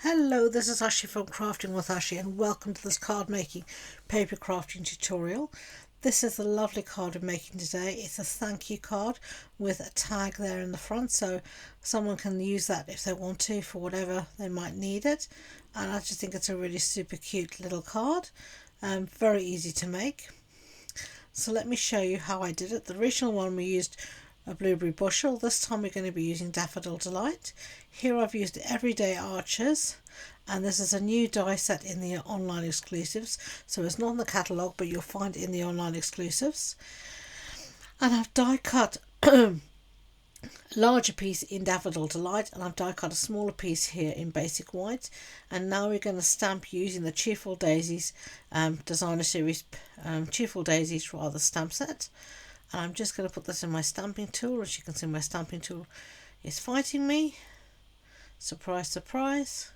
Hello, this is Ashee from Crafting with Ashee and welcome to this card making paper crafting tutorial. This is the lovely card I'm making today. It's a thank you card with a tag there in the front, so someone can use that if they want to for whatever they might need it. And I just think it's a really super cute little card, very easy to make. So let me show you how I did it. The original one we used a blueberry bushel. This time we're going to be using Daffodil Delight. Here I've used Everyday Archers, and this is a new die set in the online exclusives, so it's not in the catalogue but you'll find it in the online exclusives. And I've die cut a larger piece in Daffodil Delight, and I've die cut a smaller piece here in basic white. And now we're going to stamp using the Cheerful Daisies designer series, Cheerful Daisies rather stamp set. And I'm just going to put this in my stamping tool. As you can see, my stamping tool is fighting me. Surprise, surprise.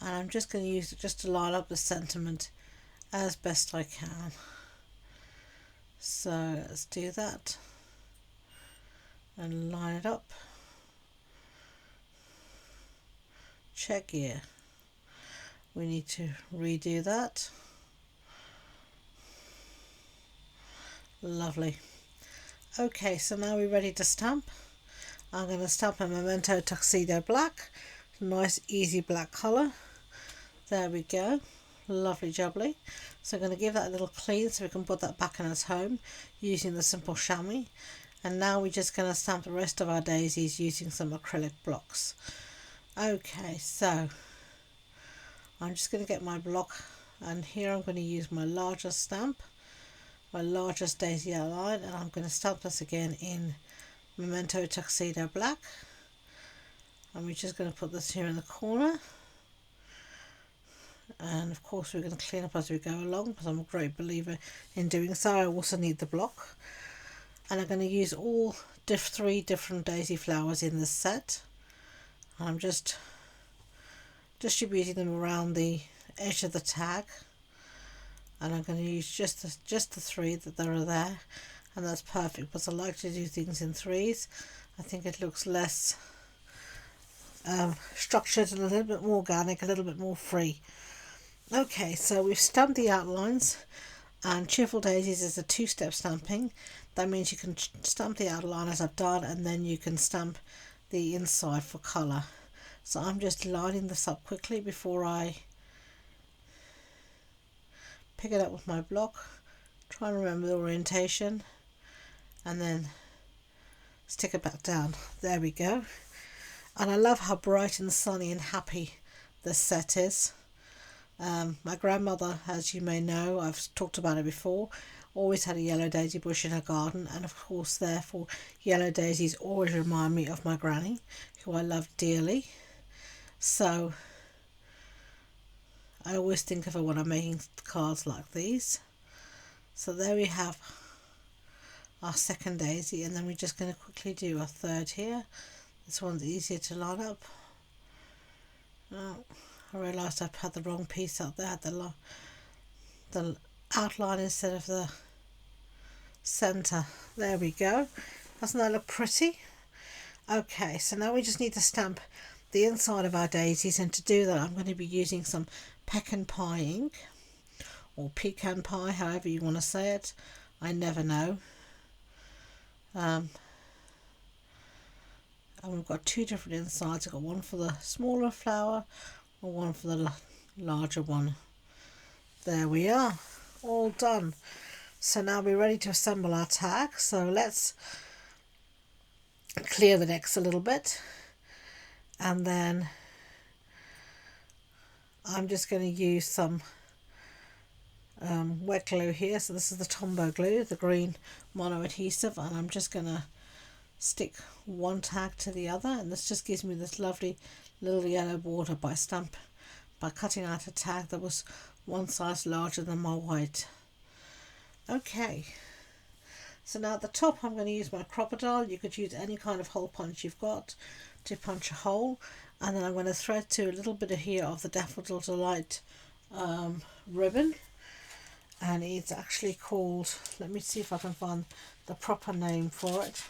And I'm just going to use it just to line up the sentiment as best I can. So let's do that and line it up. Check here. We need to redo that. Lovely. Okay, so now we're ready to stamp. I'm going to stamp a Memento Tuxedo Black. Nice easy black colour. There we go. Lovely jubbly. So I'm going to give that a little clean so we can put that back in its home using the simple chamois. And now we're just going to stamp the rest of our daisies using some acrylic blocks. Okay, so I'm just going to get my block, and here I'm going to use my largest stamp, my largest daisy outline, and I'm going to stamp this again in Memento Tuxedo Black. And we're just going to put this here in the corner, and of course we're going to clean up as we go along because I'm a great believer in doing so. I also need the block, and I'm going to use all three different daisy flowers in this set, and I'm just distributing them around the edge of the tag. And I'm going to use just the three that are there, and that's perfect because I like to do things in threes. I think it looks less structured and a little bit more organic, a little bit more free. Okay, so we've stamped the outlines, and Cheerful Daisies is a two-step stamping. That means you can stamp the outline as I've done, and then you can stamp the inside for colour. So I'm just lining this up quickly before I pick it up with my block, try and remember the orientation, and then stick it back down. There we go. And I love how bright and sunny and happy this set is. My grandmother, as you may know, I've talked about it before, always had a yellow daisy bush in her garden, and of course therefore yellow daisies always remind me of my granny, who I love dearly. So I always think of her when I'm making cards like these. So there we have our second daisy, and then we're just going to quickly do a third here. This one's easier to line up. Oh, I realised I've had the wrong piece out there. I had the outline instead of the centre. There we go. Doesn't that look pretty? Okay, so now we just need to stamp the inside of our daisies, and to do that I'm going to be using some pecan pie ink, or pecan pie, however you want to say it. I never know. And we've got two different insides. I've got one for the smaller flower and one for the larger one. There we are, all done. So now we're ready to assemble our tag. So let's clear the decks a little bit, and then I'm just going to use some wet glue here. So this is the Tombow glue, the green mono adhesive, and I'm just going to stick one tag to the other, and this just gives me this lovely little yellow border by cutting out a tag that was one size larger than my white. Okay, so now at the top I'm going to use my crocodile. You could use any kind of hole punch you've got to punch a hole, and then I'm going to thread to a little bit of here of the Daffodil Delight ribbon, and it's actually called, let me see if I can find the proper name for it.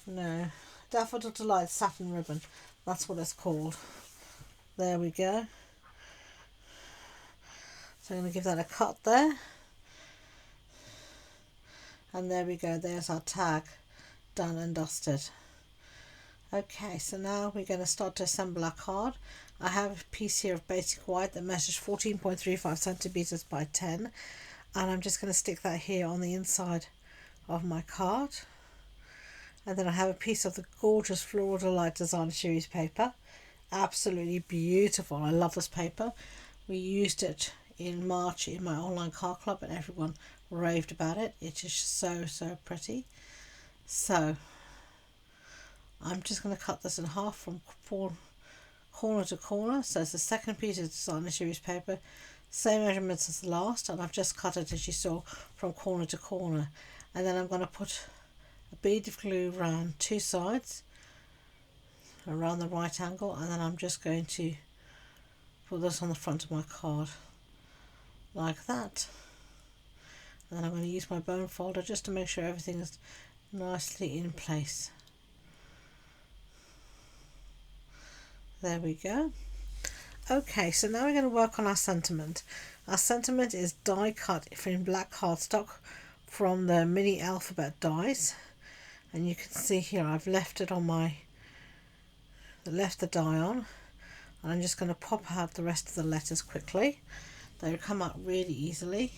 No, Daffodil Delight satin ribbon. That's what it's called. There we go. So I'm going to give that a cut there. And there we go. There's our tag done and dusted. Okay, so now we're going to start to assemble our card. I have a piece here of basic white that measures 14.35 centimeters by 10, and I'm just going to stick that here on the inside of my card. And then I have a piece of the gorgeous Floral Delight design series paper. Absolutely beautiful. I love this paper. We used it in March in my online card club and everyone raved about it. It is so pretty. So I'm just going to cut this in half from corner to corner. So it's the second piece of designer series paper, same measurements as the last, and I've just cut it, as you saw, from corner to corner. And then I'm going to put a bead of glue around two sides around the right angle, and then I'm just going to put this on the front of my card like that. And then I'm going to use my bone folder just to make sure everything is nicely in place. There we go. Okay, so now we're going to work on our sentiment. Our sentiment is die cut in black cardstock from the mini alphabet dies, and you can see here I've left it on left the die on, and I'm just going to pop out the rest of the letters quickly. They will come out really easily.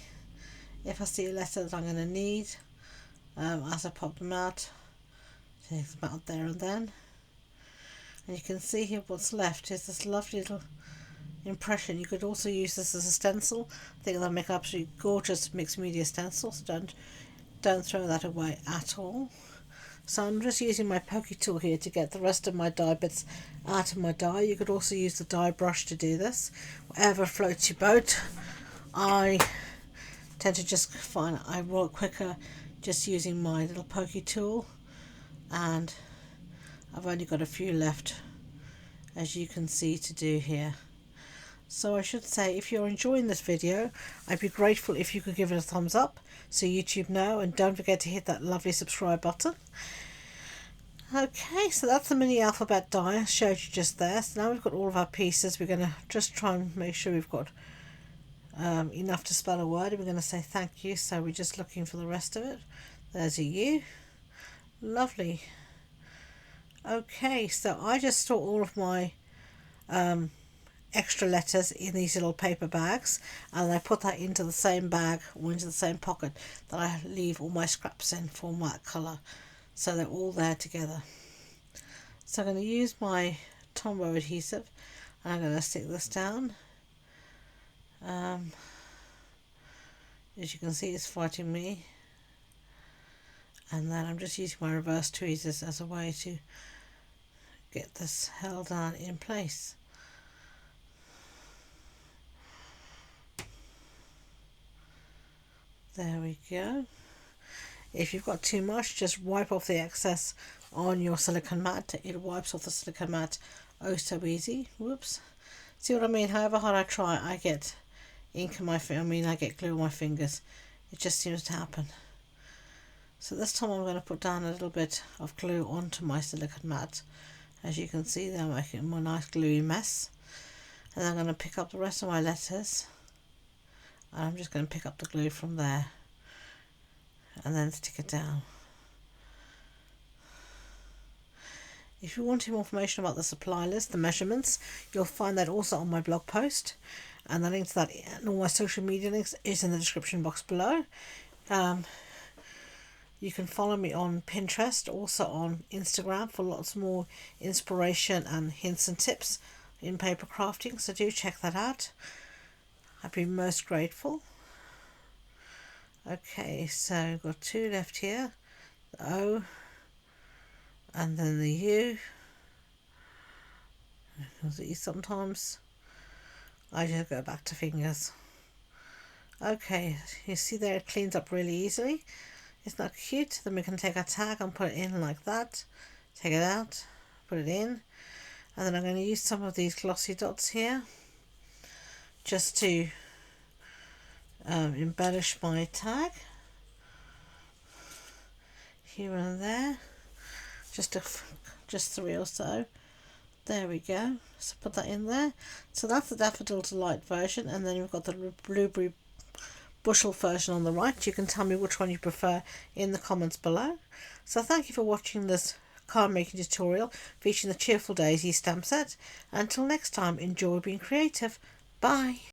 If I see a letter that I'm going to need, as I pop them out, take them out there and then. And you can see here what's left is this lovely little impression. You could also use this as a stencil. I think that'll make an absolutely gorgeous mixed media stencil, so don't throw that away at all. So I'm just using my pokey tool here to get the rest of my die bits out of my die. You could also use the die brush to do this. Whatever floats your boat. I tend to just find I work quicker just using my little pokey tool, and I've only got a few left, as you can see, to do here. So I should say, if you're enjoying this video, I'd be grateful if you could give it a thumbs up so YouTube know, and don't forget to hit that lovely subscribe button. Okay, so that's the mini alphabet die I showed you just there. So now we've got all of our pieces. We're going to just try and make sure we've got enough to spell a word. We're going to say thank you, so we're just looking for the rest of it. There's a U. Lovely. Okay, so I just store all of my extra letters in these little paper bags, and I put that into the same bag or into the same pocket that I leave all my scraps in for that colour, so they're all there together. So I'm going to use my Tombow adhesive, and I'm going to stick this down. As you can see, it's fighting me, and then I'm just using my reverse tweezers as a way to get this held down in place. There we go. If you've got too much, just wipe off the excess on your silicone mat. It wipes off the silicone mat oh so easy. Whoops. See what I mean? However hard I try, I get ink in my I get glue on my fingers. It just seems to happen. So this time I'm going to put down a little bit of glue onto my silicone mat. As you can see, they're making a nice gluey mess. And I'm going to pick up the rest of my letters, and I'm just going to pick up the glue from there and then stick it down. If you want more information about the supply list, the measurements, you'll find that also on my blog post, and the link to that and all my social media links is in the description box below. You can follow me on Pinterest, also on Instagram, for lots more inspiration and hints and tips in paper crafting, so do check that out. I'd be most grateful. Okay, so we've got two left here, the O and then the U. Sometimes I just go back to fingers. Okay, you see there it cleans up really easily. It's not cute. Then we can take our tag and put it in like that. Take it out, put it in, and then I'm going to use some of these glossy dots here just to embellish my tag here and there, just to just 3 or so. There we go. So put that in there. So that's the Daffodil Delight version, and then you've got the blueberry bushel version on the right. You can tell me which one you prefer in the comments below. So thank you for watching this card making tutorial featuring the Cheerful Daisy stamp set. Until next time, enjoy being creative. Bye.